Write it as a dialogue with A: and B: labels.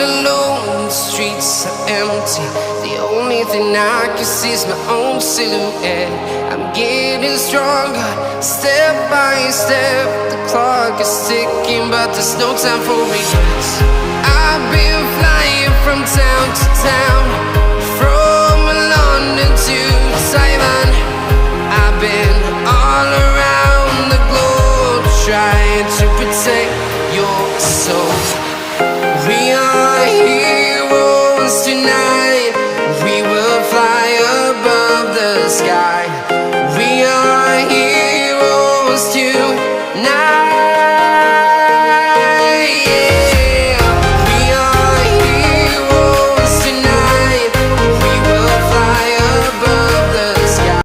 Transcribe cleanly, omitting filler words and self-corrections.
A: alone, the streets are empty. The only thing I can see is my own silhouette. I'm getting stronger, step by step. The clock is ticking, but there's no time for regrets. I've been flying from town to town, from London to Taiwan.